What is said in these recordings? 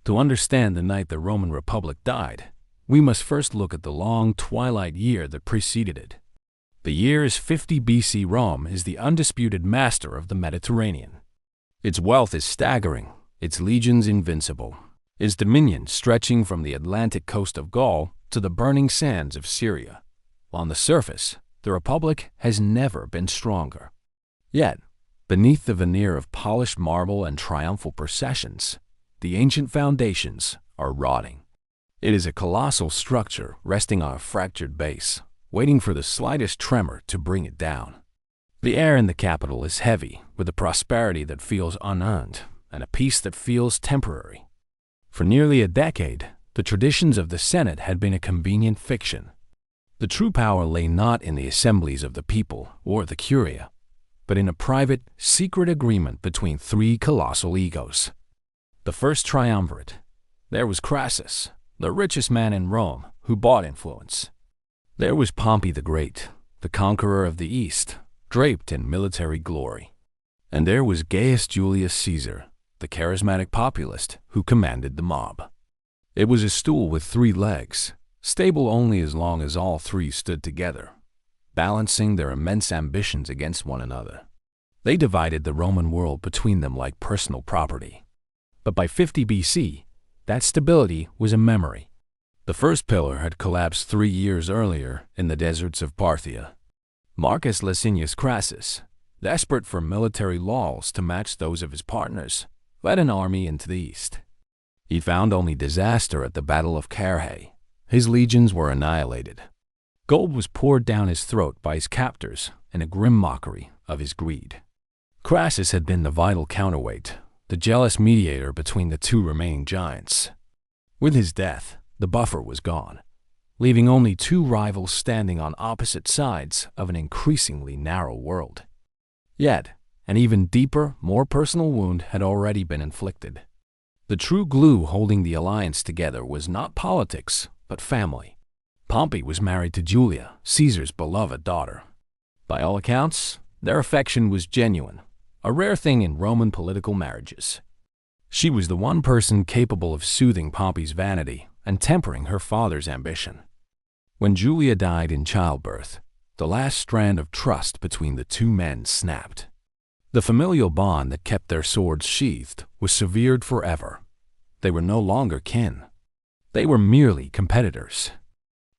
To understand the night the Roman Republic died, we must first look at the long twilight year that preceded it. The year is 50 BC. Rome is the undisputed master of the Mediterranean. Its wealth is staggering, its legions invincible, its dominion stretching from the Atlantic coast of Gaul to the burning sands of Syria. On the surface, the Republic has never been stronger. Yet, beneath the veneer of polished marble and triumphal processions, the ancient foundations are rotting. It is a colossal structure resting on a fractured base, waiting for the slightest tremor to bring it down. The air in the capital is heavy with a prosperity that feels unearned and a peace that feels temporary. For nearly a decade, the traditions of the Senate had been a convenient fiction. The true power lay not in the assemblies of the people or the curia, but in a private, secret agreement between three colossal egos. The first triumvirate. There was Crassus, the richest man in Rome, who bought influence. There was Pompey the Great, the conqueror of the East, draped in military glory. And there was Gaius Julius Caesar, the charismatic populist who commanded the mob. It was a stool with three legs, stable only as long as all three stood together, balancing their immense ambitions against one another. They divided the Roman world between them like personal property. But by 50 BC, that stability was a memory. The first pillar had collapsed 3 years earlier in the deserts of Parthia. Marcus Licinius Crassus, desperate for military laurels to match those of his partners, led an army into the east. He found only disaster at the Battle of Carrhae. His legions were annihilated. Gold was poured down his throat by his captors in a grim mockery of his greed. Crassus had been the vital counterweight, the jealous mediator between the two remaining giants. With his death, the buffer was gone, leaving only two rivals standing on opposite sides of an increasingly narrow world. Yet, an even deeper, more personal wound had already been inflicted. The true glue holding the alliance together was not politics, but family. Pompey was married to Julia, Caesar's beloved daughter. By all accounts, their affection was genuine, a rare thing in Roman political marriages. She was the one person capable of soothing Pompey's vanity and tempering her father's ambition. When Julia died in childbirth, the last strand of trust between the two men snapped. The familial bond that kept their swords sheathed was severed forever. They were no longer kin. They were merely competitors.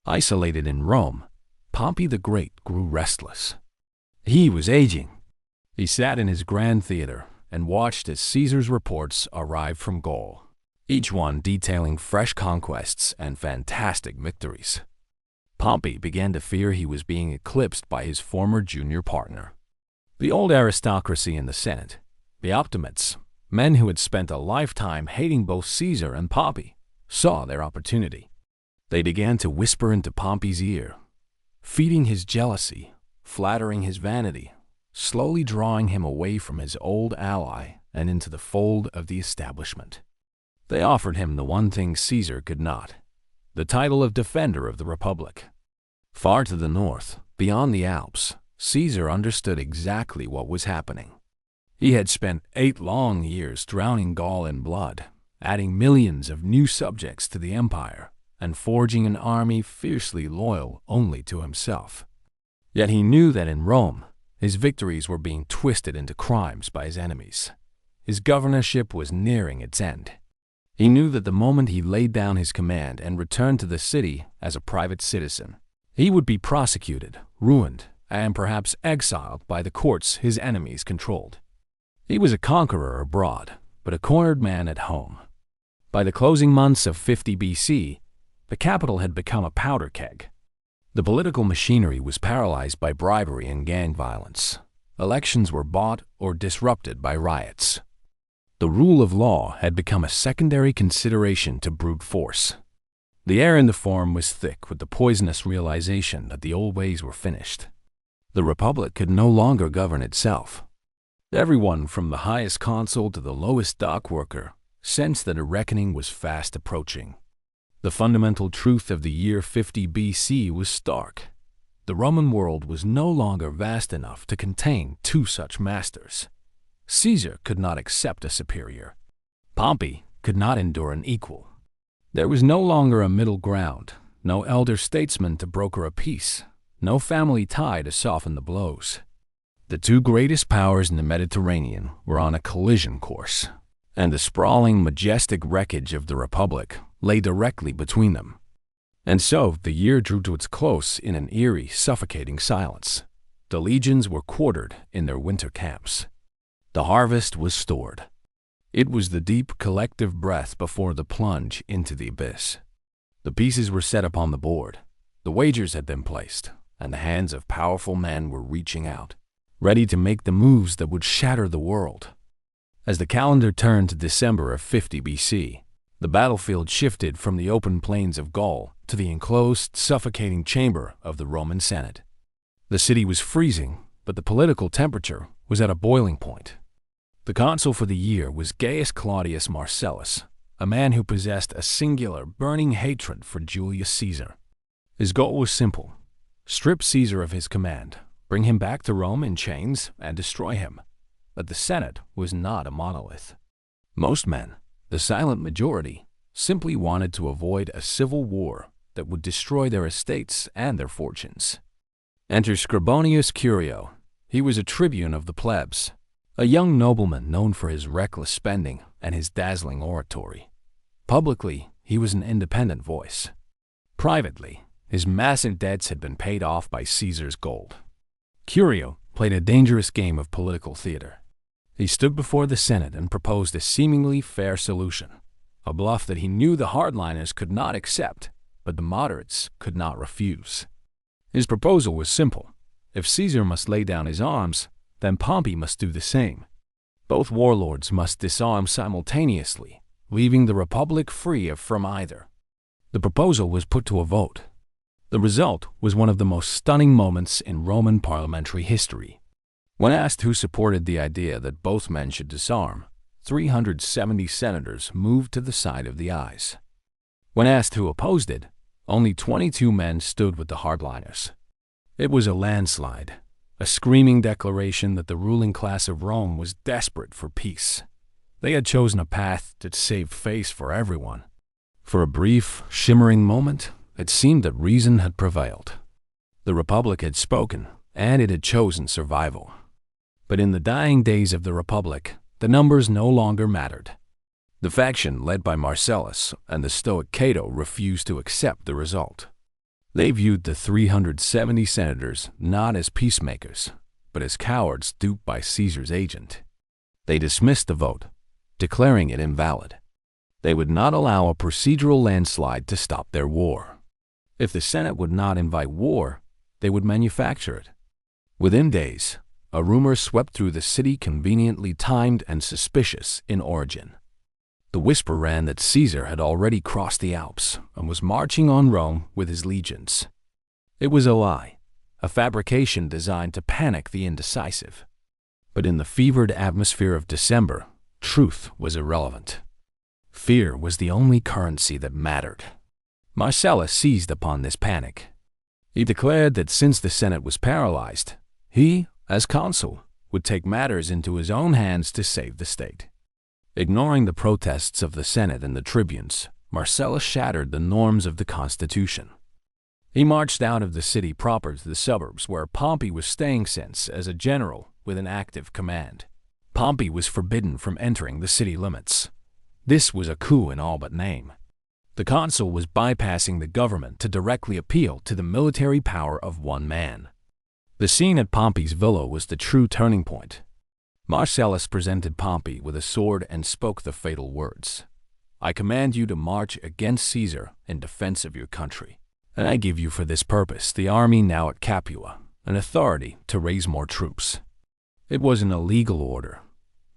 Isolated in Rome, Pompey the Great grew restless. He was aging. He sat in his grand theater and watched as Caesar's reports arrived from Gaul, each one detailing fresh conquests and fantastic victories. Pompey began to fear he was being eclipsed by his former junior partner. The old aristocracy in the Senate, the optimates, men who had spent a lifetime hating both Caesar and Pompey, saw their opportunity. They began to whisper into Pompey's ear, feeding his jealousy, flattering his vanity, slowly drawing him away from his old ally and into the fold of the establishment. They offered him the one thing Caesar could not, the title of defender of the Republic. Far to the north, beyond the Alps, Caesar understood exactly what was happening. He had spent 8 long years drowning Gaul in blood, adding millions of new subjects to the empire, and forging an army fiercely loyal only to himself. Yet he knew that in Rome, his victories were being twisted into crimes by his enemies. His governorship was nearing its end. He knew that the moment he laid down his command and returned to the city as a private citizen, he would be prosecuted, ruined, and perhaps exiled by the courts his enemies controlled. He was a conqueror abroad, but a cornered man at home. By the closing months of 50 BC, the capital had become a powder keg. The political machinery was paralyzed by bribery and gang violence. Elections were bought or disrupted by riots. The rule of law had become a secondary consideration to brute force. The air in the forum was thick with the poisonous realization that the old ways were finished. The Republic could no longer govern itself. Everyone from the highest consul to the lowest dock worker sensed that a reckoning was fast approaching. The fundamental truth of the year 50 BC was stark. The Roman world was no longer vast enough to contain two such masters. Caesar could not accept a superior. Pompey, could not endure an equal. There was no longer a middle ground, no elder statesman to broker a peace, no family tie to soften the blows. The two greatest powers in the Mediterranean were on a collision course, and the sprawling, majestic wreckage of the Republic lay directly between them. And so the year drew to its close in an eerie, suffocating silence. The legions were quartered in their winter camps. The harvest was stored. It was the deep, collective breath before the plunge into the abyss. The pieces were set upon the board. The wagers had been placed, and the hands of powerful men were reaching out, ready to make the moves that would shatter the world. As the calendar turned to December of 50 BC, the battlefield shifted from the open plains of Gaul to the enclosed, suffocating chamber of the Roman Senate. The city was freezing, but the political temperature was at a boiling point. The consul for the year was Gaius Claudius Marcellus, a man who possessed a singular, burning hatred for Julius Caesar. His goal was simple: strip Caesar of his command, bring him back to Rome in chains, and destroy him. But the Senate was not a monolith. Most men, the silent majority, simply wanted to avoid a civil war that would destroy their estates and their fortunes. Enter Scribonius Curio. He was a tribune of the plebs, a young nobleman known for his reckless spending and his dazzling oratory. Publicly, he was an independent voice. Privately, his massive debts had been paid off by Caesar's gold. Curio played a dangerous game of political theater. He stood before the Senate and proposed a seemingly fair solution, a bluff that he knew the hardliners could not accept, but the moderates could not refuse. His proposal was simple. If Caesar must lay down his arms, then Pompey must do the same. Both warlords must disarm simultaneously, leaving the Republic free from either. The proposal was put to a vote. The result was one of the most stunning moments in Roman parliamentary history. When asked who supported the idea that both men should disarm, 370 senators moved to the side of the ayes. When asked who opposed it, only 22 men stood with the hardliners. It was a landslide, a screaming declaration that the ruling class of Rome was desperate for peace. They had chosen a path that saved face for everyone. For a brief, shimmering moment, it seemed that reason had prevailed. The Republic had spoken, and it had chosen survival. But in the dying days of the Republic, the numbers no longer mattered. The faction led by Marcellus and the Stoic Cato refused to accept the result. They viewed the 370 senators not as peacemakers, but as cowards duped by Caesar's agent. They dismissed the vote, declaring it invalid. They would not allow a procedural landslide to stop their war. If the Senate would not invite war, they would manufacture it. Within days, a rumor swept through the city conveniently timed and suspicious in origin. The whisper ran that Caesar had already crossed the Alps and was marching on Rome with his legions. It was a lie, a fabrication designed to panic the indecisive. But in the fevered atmosphere of December, truth was irrelevant. Fear was the only currency that mattered. Marcellus seized upon this panic. He declared that since the Senate was paralyzed, he, as consul, would take matters into his own hands to save the state. Ignoring the protests of the Senate and the tribunes, Marcellus shattered the norms of the Constitution. He marched out of the city proper to the suburbs where Pompey was staying since, as a general with an active command. Pompey was forbidden from entering the city limits. This was a coup in all but name. The consul was bypassing the government to directly appeal to the military power of one man. The scene at Pompey's villa was the true turning point. Marcellus presented Pompey with a sword and spoke the fatal words: "I command you to march against Caesar in defense of your country, and I give you for this purpose the army now at Capua, an authority to raise more troops." It was an illegal order,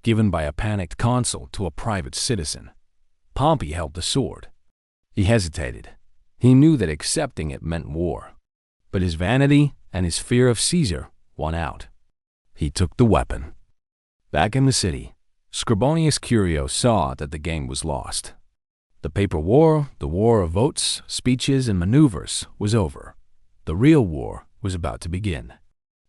given by a panicked consul to a private citizen. Pompey held the sword. He hesitated. He knew that accepting it meant war. But his vanity and his fear of Caesar won out. He took the weapon. Back in the city, Scribonius Curio saw that the game was lost. The paper war, the war of votes, speeches, and maneuvers, was over. The real war was about to begin.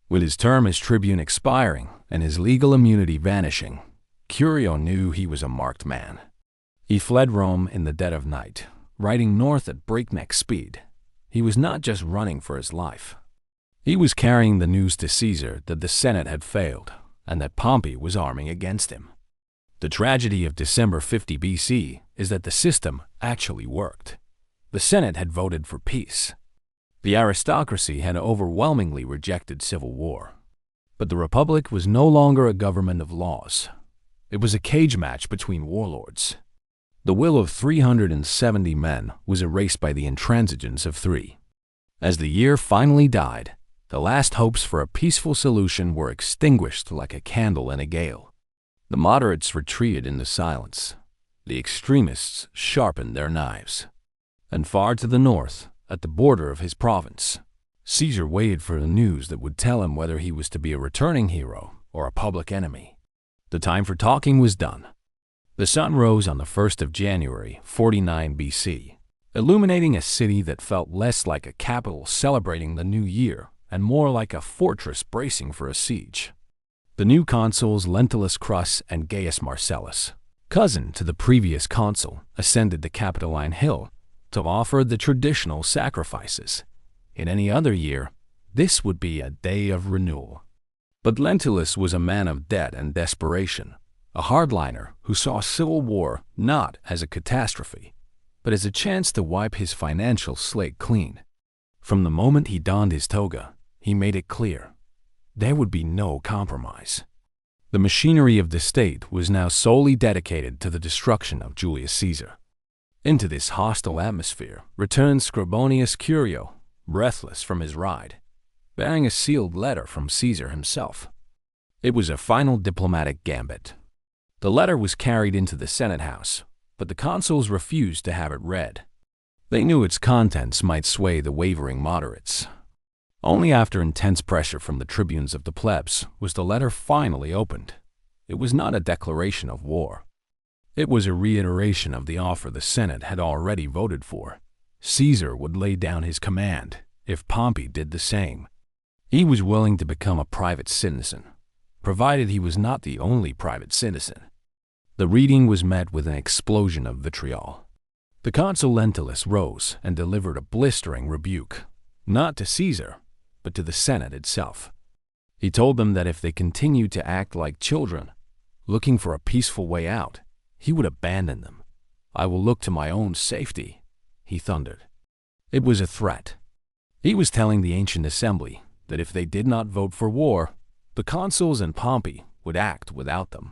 With his term as tribune expiring and his legal immunity vanishing, Curio knew he was a marked man. He fled Rome in the dead of night, riding north at breakneck speed. He was not just running for his life. He was carrying the news to Caesar that the Senate had failed and that Pompey was arming against him. The tragedy of December 50 BC is that the system actually worked. The Senate had voted for peace. The aristocracy had overwhelmingly rejected civil war. But the Republic was no longer a government of laws. It was a cage match between warlords. The will of 370 men was erased by the intransigence of 3. As the year finally died, the last hopes for a peaceful solution were extinguished like a candle in a gale. The moderates retreated into silence. The extremists sharpened their knives. And far to the north, at the border of his province, Caesar waited for the news that would tell him whether he was to be a returning hero or a public enemy. The time for talking was done. The sun rose on the 1st of January, 49 BC, illuminating a city that felt less like a capital celebrating the new year and more like a fortress bracing for a siege. The new consuls Lentulus Crus and Gaius Marcellus, cousin to the previous consul, ascended the Capitoline Hill to offer the traditional sacrifices. In any other year, this would be a day of renewal. But Lentulus was a man of debt and desperation, a hardliner who saw civil war not as a catastrophe, but as a chance to wipe his financial slate clean. From the moment he donned his toga, he made it clear there would be no compromise. The machinery of the state was now solely dedicated to the destruction of Julius Caesar. Into this hostile atmosphere returned Scribonius Curio, breathless from his ride, bearing a sealed letter from Caesar himself. It was a final diplomatic gambit. The letter was carried into the Senate House, but the consuls refused to have it read. They knew its contents might sway the wavering moderates. Only after intense pressure from the tribunes of the plebs was the letter finally opened. It was not a declaration of war. It was a reiteration of the offer the Senate had already voted for. Caesar would lay down his command if Pompey did the same. He was willing to become a private citizen, provided he was not the only private citizen. The reading was met with an explosion of vitriol. The consul Lentulus rose and delivered a blistering rebuke, not to Caesar, but to the Senate itself. He told them that if they continued to act like children, looking for a peaceful way out, he would abandon them. "I will look to my own safety," he thundered. It was a threat. He was telling the ancient assembly that if they did not vote for war, the consuls and Pompey would act without them.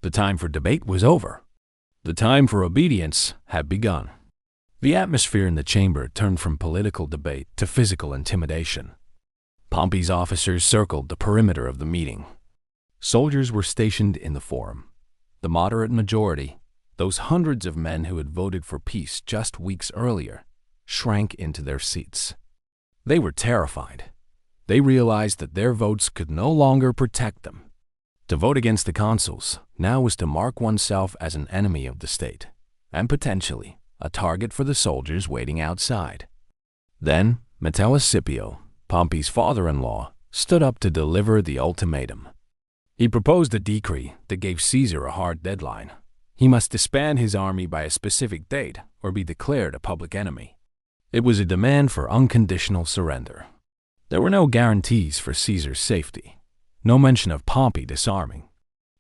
The time for debate was over. The time for obedience had begun. The atmosphere in the chamber turned from political debate to physical intimidation. Pompey's officers circled the perimeter of the meeting. Soldiers were stationed in the forum. The moderate majority, those hundreds of men who had voted for peace just weeks earlier, shrank into their seats. They were terrified. They realized that their votes could no longer protect them. To vote against the consuls now was to mark oneself as an enemy of the state, and potentially a target for the soldiers waiting outside. Then Metellus Scipio, Pompey's father-in-law, stood up to deliver the ultimatum. He proposed a decree that gave Caesar a hard deadline. He must disband his army by a specific date or be declared a public enemy. It was a demand for unconditional surrender. There were no guarantees for Caesar's safety, no mention of Pompey disarming.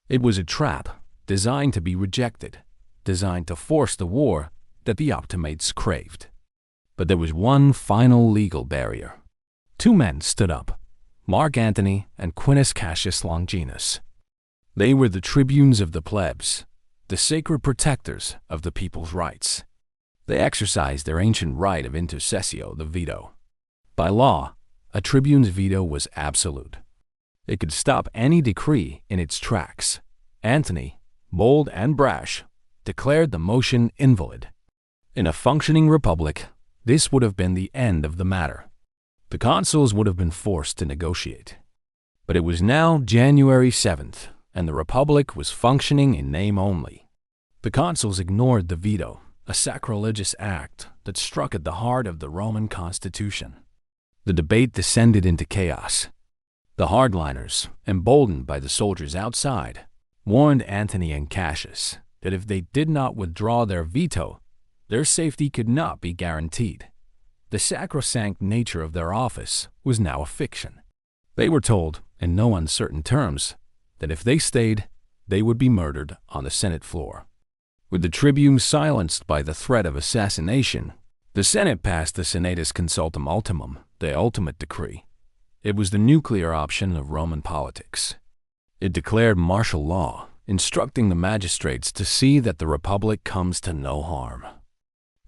It was a trap designed to be rejected, designed to force the war that the optimates craved. But there was one final legal barrier. 2 men stood up, Mark Antony and Quintus Cassius Longinus. They were the tribunes of the plebs, the sacred protectors of the people's rights. They exercised their ancient right of intercessio, the veto. By law, a tribune's veto was absolute. It could stop any decree in its tracks. Antony, bold and brash, declared the motion invalid. In a functioning republic, this would have been the end of the matter. The consuls would have been forced to negotiate. But it was now January 7th, and the republic was functioning in name only. The consuls ignored the veto, a sacrilegious act that struck at the heart of the Roman constitution. The debate descended into chaos. The hardliners, emboldened by the soldiers outside, warned Antony and Cassius that if they did not withdraw their veto, their safety could not be guaranteed. The sacrosanct nature of their office was now a fiction. They were told, in no uncertain terms, that if they stayed, they would be murdered on the Senate floor. With the tribunes silenced by the threat of assassination, the Senate passed the Senatus Consultum Ultimum, the ultimate decree. It was the nuclear option of Roman politics. It declared martial law, instructing the magistrates to see that the Republic comes to no harm.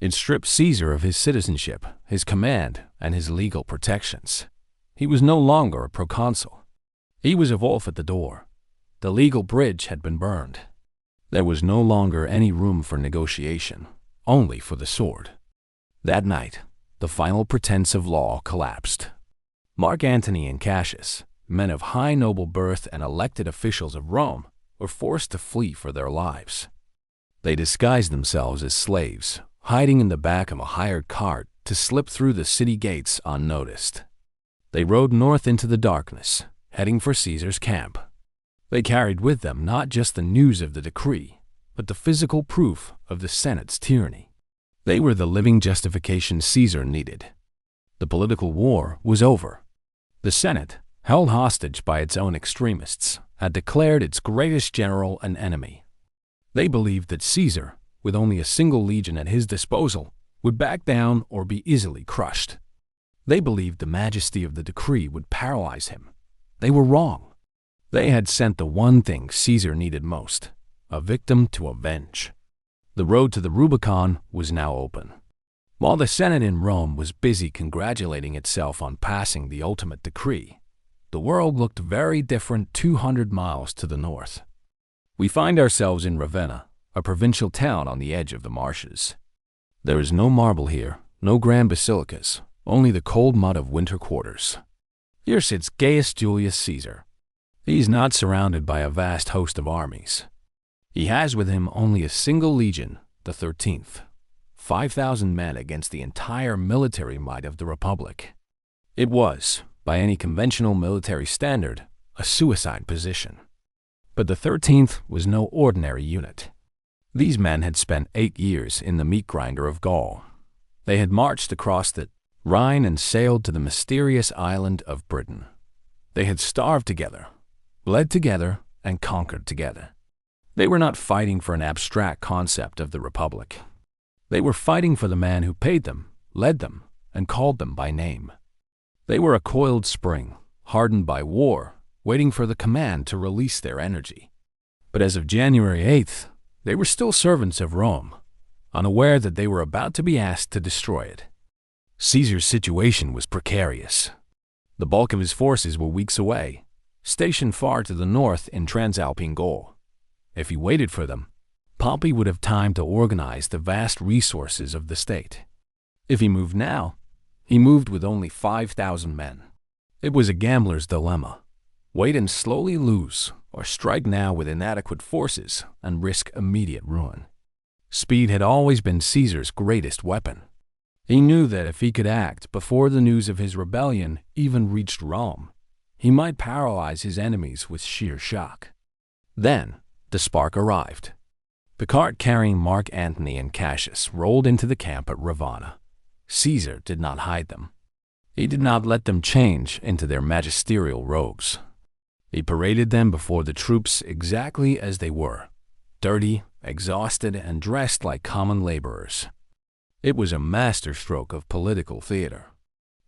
It stripped Caesar of his citizenship, his command, and his legal protections. He was no longer a proconsul. He was a wolf at the door. The legal bridge had been burned. There was no longer any room for negotiation, only for the sword. That night, the final pretense of law collapsed. Mark Antony and Cassius, men of high noble birth and elected officials of Rome, were forced to flee for their lives. They disguised themselves as slaves, hiding in the back of a hired cart to slip through the city gates unnoticed. They rode north into the darkness, heading for Caesar's camp. They carried with them not just the news of the decree, but the physical proof of the Senate's tyranny. They were the living justification Caesar needed. The political war was over. The Senate, held hostage by its own extremists, had declared its greatest general an enemy. They believed that Caesar, with only a single legion at his disposal, would back down or be easily crushed. They believed the majesty of the decree would paralyze him. They were wrong. They had sent the one thing Caesar needed most, a victim to avenge. The road to the Rubicon was now open. While the Senate in Rome was busy congratulating itself on passing the ultimate decree, the world looked very different 200 miles to the north. We find ourselves in Ravenna, a provincial town on the edge of the marshes. There is no marble here, no grand basilicas, only the cold mud of winter quarters. Here sits Gaius Julius Caesar. He is not surrounded by a vast host of armies. He has with him only a single legion, the 13th, 5,000 men against the entire military might of the Republic. It was, by any conventional military standard, a suicide position. But the 13th was no ordinary unit. These men had spent 8 years in the meat grinder of Gaul. They had marched across the Rhine and sailed to the mysterious island of Britain. They had starved together, bled together, and conquered together. They were not fighting for an abstract concept of the Republic. They were fighting for the man who paid them, led them, and called them by name. They were a coiled spring, hardened by war, waiting for the command to release their energy. But as of January 8th, they were still servants of Rome, unaware that they were about to be asked to destroy it. Caesar's situation was precarious. The bulk of his forces were weeks away, stationed far to the north in Transalpine Gaul. If he waited for them, Pompey would have time to organize the vast resources of the state. If he moved now, he moved with only 5,000 men. It was a gambler's dilemma. Wait and slowly lose, or strike now with inadequate forces and risk immediate ruin. Speed had always been Caesar's greatest weapon. He knew that if he could act before the news of his rebellion even reached Rome, he might paralyze his enemies with sheer shock. Then, the spark arrived. The cart carrying Mark Antony and Cassius rolled into the camp at Ravenna. Caesar did not hide them. He did not let them change into their magisterial robes. He paraded them before the troops exactly as they were, dirty, exhausted, and dressed like common laborers. It was a masterstroke of political theater.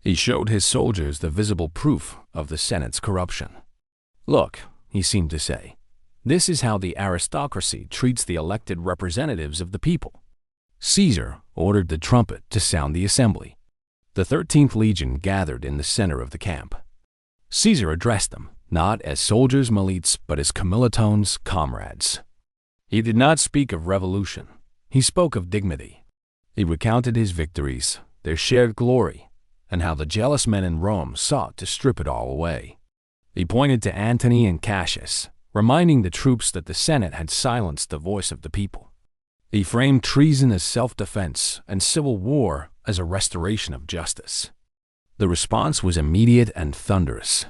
He showed his soldiers the visible proof of the Senate's corruption. Look, he seemed to say, this is how the aristocracy treats the elected representatives of the people. Caesar ordered the trumpet to sound the assembly. The 13th Legion gathered in the center of the camp. Caesar addressed them, not as soldiers milites, but as commilitones, comrades. He did not speak of revolution. He spoke of dignity. He recounted his victories, their shared glory, and how the jealous men in Rome sought to strip it all away. He pointed to Antony and Cassius, reminding the troops that the Senate had silenced the voice of the people. He framed treason as self-defense and civil war as a restoration of justice. The response was immediate and thunderous.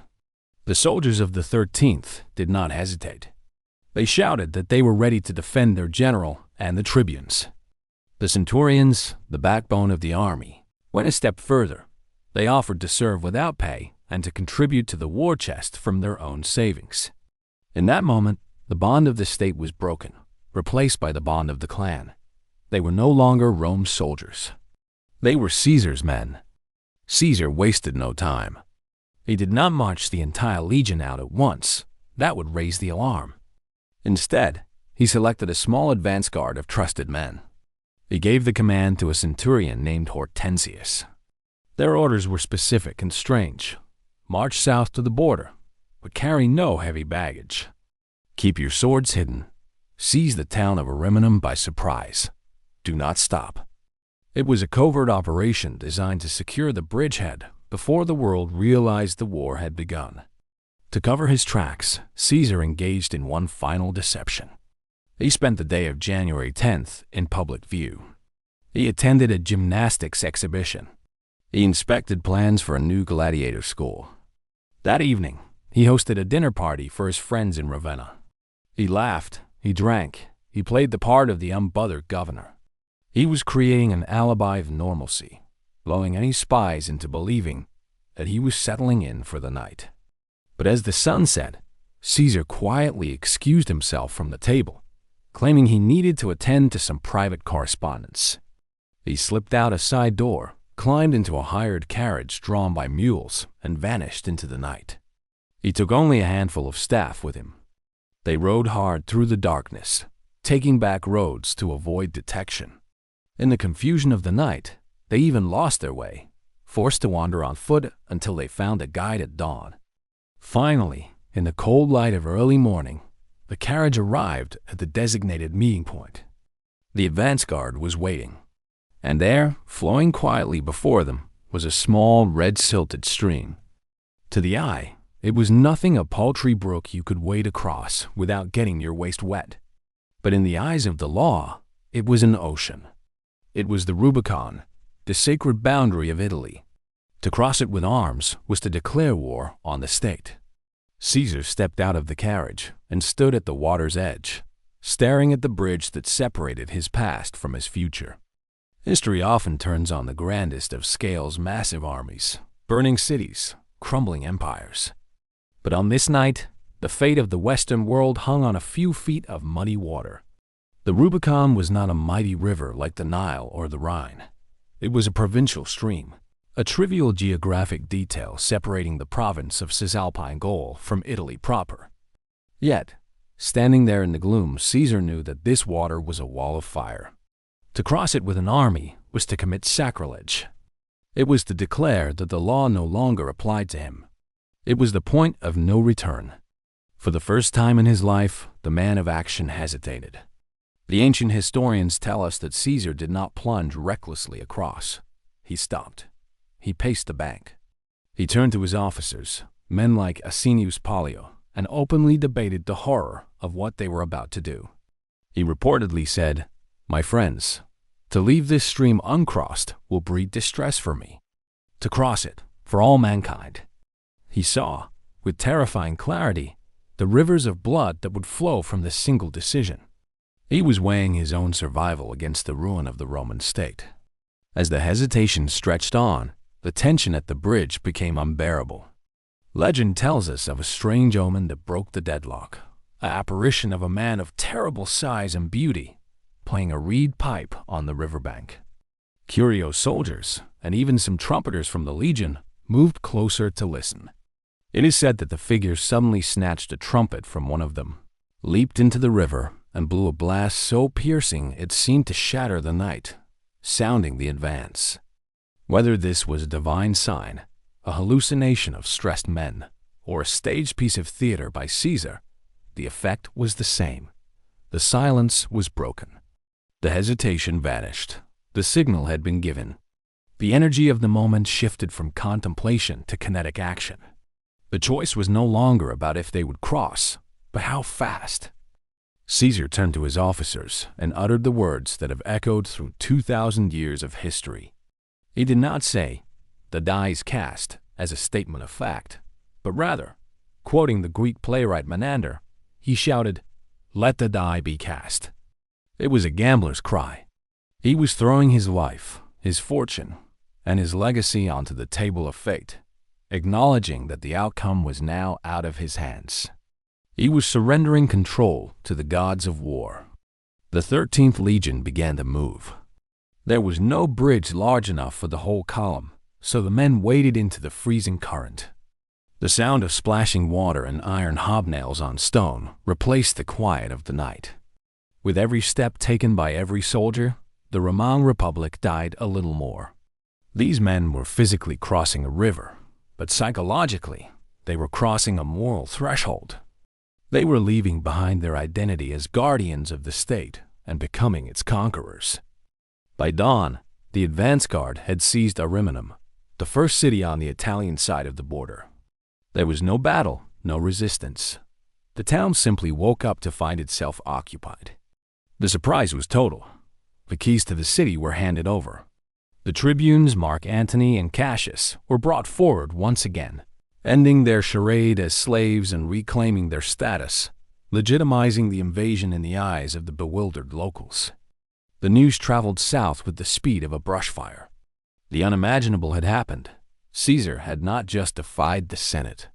The soldiers of the 13th did not hesitate. They shouted that they were ready to defend their general and the tribunes. The centurions, the backbone of the army, went a step further. They offered to serve without pay and to contribute to the war chest from their own savings. In that moment, the bond of the state was broken, replaced by the bond of the clan. They were no longer Rome's soldiers. They were Caesar's men. Caesar wasted no time. He did not march the entire legion out at once. That would raise the alarm. Instead, he selected a small advance guard of trusted men. He gave the command to a centurion named Hortensius. Their orders were specific and strange. March south to the border, but carry no heavy baggage. Keep your swords hidden. Seize the town of Ariminum by surprise. Do not stop. It was a covert operation designed to secure the bridgehead before the world realized the war had begun. To cover his tracks, Caesar engaged in one final deception. He spent the day of January 10th in public view. He attended a gymnastics exhibition. He inspected plans for a new gladiator school. That evening, he hosted a dinner party for his friends in Ravenna. He laughed, he drank, he played the part of the unbothered governor. He was creating an alibi of normalcy, lulling any spies into believing that he was settling in for the night. But as the sun set, Caesar quietly excused himself from the table, claiming he needed to attend to some private correspondence. He slipped out a side door, climbed into a hired carriage drawn by mules, and vanished into the night. He took only a handful of staff with him. They rode hard through the darkness, taking back roads to avoid detection. In the confusion of the night, they even lost their way, forced to wander on foot until they found a guide at dawn. Finally, in the cold light of early morning, the carriage arrived at the designated meeting point. The advance guard was waiting, and there, flowing quietly before them, was a small red-silted stream. To the eye, it was nothing a paltry brook you could wade across without getting your waist wet. But in the eyes of the law, it was an ocean. It was the Rubicon, the sacred boundary of Italy. To cross it with arms was to declare war on the state. Caesar stepped out of the carriage and stood at the water's edge, staring at the bridge that separated his past from his future. History often turns on the grandest of scales massive armies, burning cities, crumbling empires. But on this night, the fate of the Western world hung on a few feet of muddy water. The Rubicon was not a mighty river like the Nile or the Rhine. It was a provincial stream, a trivial geographic detail separating the province of Cisalpine Gaul from Italy proper. Yet, standing there in the gloom, Caesar knew that this water was a wall of fire. To cross it with an army was to commit sacrilege. It was to declare that the law no longer applied to him. It was the point of no return. For the first time in his life, the man of action hesitated. The ancient historians tell us that Caesar did not plunge recklessly across. He stopped. He paced the bank. He turned to his officers, men like Asinius Pollio, and openly debated the horror of what they were about to do. He reportedly said, "My friends, to leave this stream uncrossed will breed distress for me. To cross it, for all mankind." He saw, with terrifying clarity, the rivers of blood that would flow from this single decision. He was weighing his own survival against the ruin of the Roman state. As the hesitation stretched on, the tension at the bridge became unbearable. Legend tells us of a strange omen that broke the deadlock, an apparition of a man of terrible size and beauty, playing a reed pipe on the riverbank. Curious soldiers, and even some trumpeters from the legion, moved closer to listen. It is said that the figure suddenly snatched a trumpet from one of them, leaped into the river, and blew a blast so piercing it seemed to shatter the night, sounding the advance. Whether this was a divine sign, a hallucination of stressed men, or a staged piece of theater by Caesar, the effect was the same. The silence was broken. The hesitation vanished. The signal had been given. The energy of the moment shifted from contemplation to kinetic action. The choice was no longer about if they would cross, but how fast. Caesar turned to his officers and uttered the words that have echoed through 2,000 years of history. He did not say, "The die is cast," as a statement of fact, but rather, quoting the Greek playwright Menander, he shouted, let the die be cast. It was a gambler's cry. He was throwing his life, his fortune, and his legacy onto the table of fate, acknowledging that the outcome was now out of his hands. He was surrendering control to the gods of war. The 13th Legion began to move. There was no bridge large enough for the whole column, so the men waded into the freezing current. The sound of splashing water and iron hobnails on stone replaced the quiet of the night. With every step taken by every soldier, the Roman Republic died a little more. These men were physically crossing a river, but psychologically, they were crossing a moral threshold. They were leaving behind their identity as guardians of the state and becoming its conquerors. By dawn, the advance guard had seized Ariminum, the first city on the Italian side of the border. There was no battle, no resistance. The town simply woke up to find itself occupied. The surprise was total. The keys to the city were handed over. The tribunes Mark Antony and Cassius were brought forward once again, ending their charade as slaves and reclaiming their status, legitimizing the invasion in the eyes of the bewildered locals. The news traveled south with the speed of a brush fire. The unimaginable had happened. Caesar had not just defied the Senate.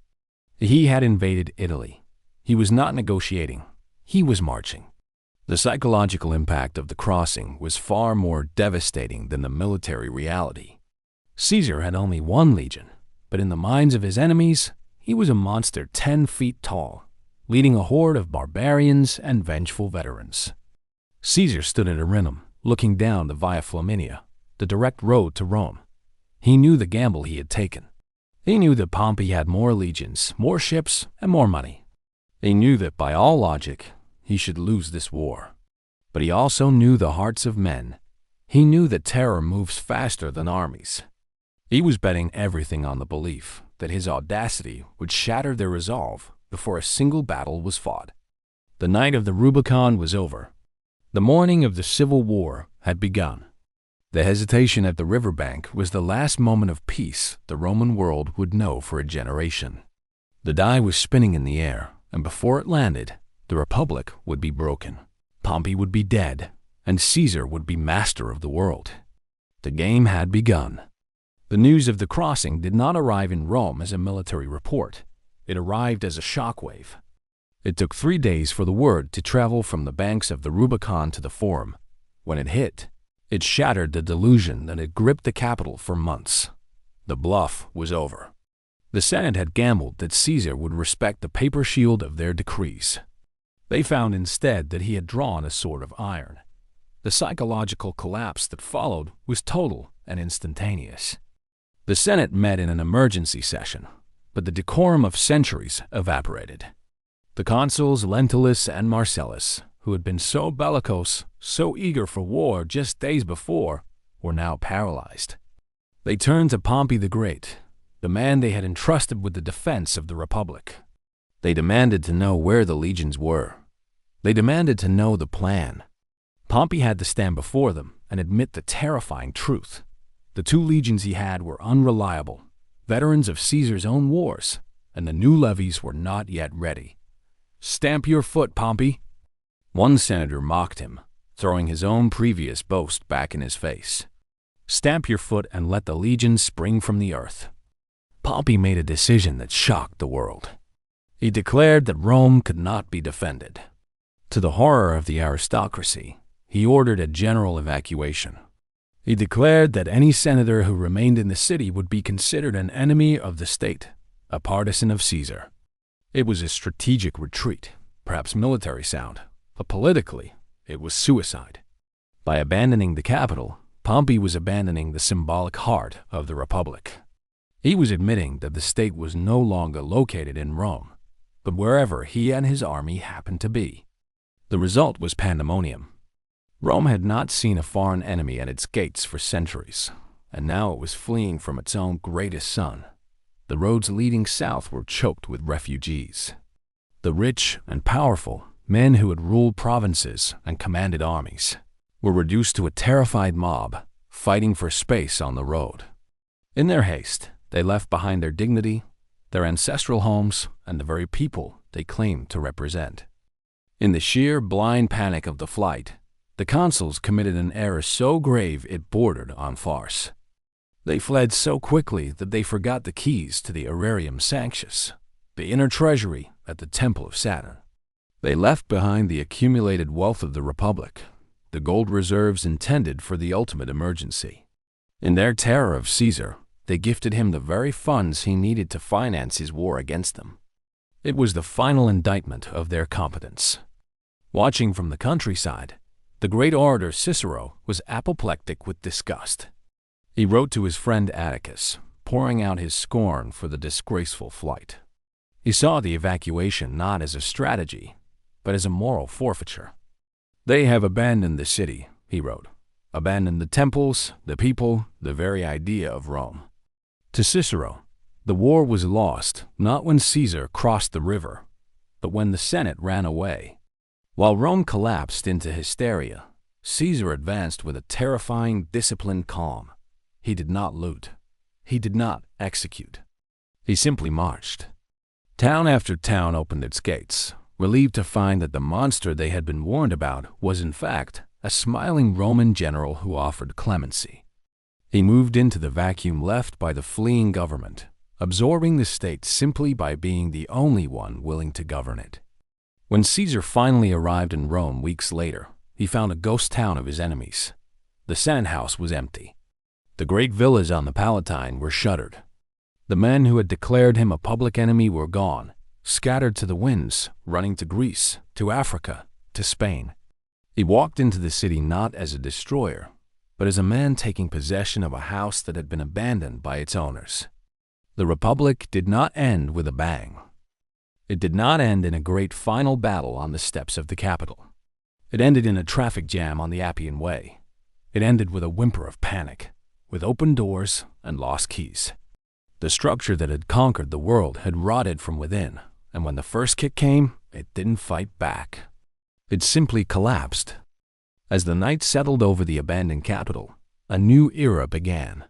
He had invaded Italy. He was not negotiating. He was marching. The psychological impact of the crossing was far more devastating than the military reality. Caesar had only one legion, but in the minds of his enemies, he was a monster 10 feet tall, leading a horde of barbarians and vengeful veterans. Caesar stood at Ariminum, looking down the Via Flaminia, the direct road to Rome. He knew the gamble he had taken. He knew that Pompey had more legions, more ships, and more money. He knew that by all logic, he should lose this war. But he also knew the hearts of men. He knew that terror moves faster than armies. He was betting everything on the belief that his audacity would shatter their resolve before a single battle was fought. The night of the Rubicon was over. The morning of the Civil War had begun. The hesitation at the riverbank was the last moment of peace the Roman world would know for a generation. The die was spinning in the air, and before it landed, the Republic would be broken. Pompey would be dead, and Caesar would be master of the world. The game had begun. The news of the crossing did not arrive in Rome as a military report. It arrived as a shockwave. It took 3 days for the word to travel from the banks of the Rubicon to the Forum. When it hit, it shattered the delusion that had gripped the capital for months. The bluff was over. The Senate had gambled that Caesar would respect the paper shield of their decrees. They found instead that he had drawn a sword of iron. The psychological collapse that followed was total and instantaneous. The Senate met in an emergency session, but the decorum of centuries evaporated. The consuls Lentulus and Marcellus, who had been so bellicose, so eager for war just days before, were now paralyzed. They turned to Pompey the Great, the man they had entrusted with the defense of the Republic. They demanded to know where the legions were. They demanded to know the plan. Pompey had to stand before them and admit the terrifying truth. The 2 legions he had were unreliable, veterans of Caesar's own wars, and the new levies were not yet ready. "Stamp your foot, Pompey." One senator mocked him, throwing his own previous boast back in his face. "Stamp your foot and let the legions spring from the earth." Pompey made a decision that shocked the world. He declared that Rome could not be defended. To the horror of the aristocracy, he ordered a general evacuation. He declared that any senator who remained in the city would be considered an enemy of the state, a partisan of Caesar. It was a strategic retreat, perhaps military sound, but politically, it was suicide. By abandoning the capital, Pompey was abandoning the symbolic heart of the Republic. He was admitting that the state was no longer located in Rome, but wherever he and his army happened to be. The result was pandemonium. Rome had not seen a foreign enemy at its gates for centuries, and now it was fleeing from its own greatest son. The roads leading south were choked with refugees. The rich and powerful, men who had ruled provinces and commanded armies, were reduced to a terrified mob, fighting for space on the road. In their haste, they left behind their dignity, their ancestral homes, and the very people they claimed to represent. In the sheer blind panic of the flight, the consuls committed an error so grave it bordered on farce. They fled so quickly that they forgot the keys to the Aerarium Sanctus, the inner treasury at the Temple of Saturn. They left behind the accumulated wealth of the Republic, the gold reserves intended for the ultimate emergency. In their terror of Caesar, they gifted him the very funds he needed to finance his war against them. It was the final indictment of their competence. Watching from the countryside, the great orator Cicero was apoplectic with disgust. He wrote to his friend Atticus, pouring out his scorn for the disgraceful flight. He saw the evacuation not as a strategy, but as a moral forfeiture. "They have abandoned the city," he wrote, "abandoned the temples, the people, the very idea of Rome." To Cicero, the war was lost not when Caesar crossed the river, but when the Senate ran away. While Rome collapsed into hysteria, Caesar advanced with a terrifying, disciplined calm. He did not loot. He did not execute. He simply marched. Town after town opened its gates, relieved to find that the monster they had been warned about was in fact a smiling Roman general who offered clemency. He moved into the vacuum left by the fleeing government, absorbing the state simply by being the only one willing to govern it. When Caesar finally arrived in Rome weeks later, he found a ghost town of his enemies. The Senate house was empty. The great villas on the Palatine were shuttered. The men who had declared him a public enemy were gone, scattered to the winds, running to Greece, to Africa, to Spain. He walked into the city not as a destroyer, but as a man taking possession of a house that had been abandoned by its owners. The Republic did not end with a bang. It did not end in a great final battle on the steps of the Capitol. It ended in a traffic jam on the Appian Way. It ended with a whimper of panic, with open doors and lost keys. The structure that had conquered the world had rotted from within, and when the first kick came, it didn't fight back. It simply collapsed. As the night settled over the abandoned capital, a new era began.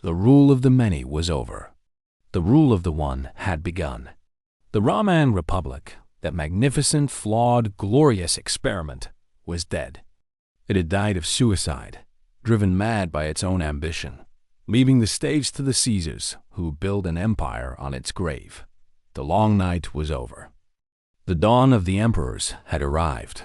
The rule of the many was over. The rule of the one had begun. The Roman Republic, that magnificent, flawed, glorious experiment, was dead. It had died of suicide, driven mad by its own ambition, leaving the stage to the Caesars, who built an empire on its grave. The long night was over. The dawn of the emperors had arrived.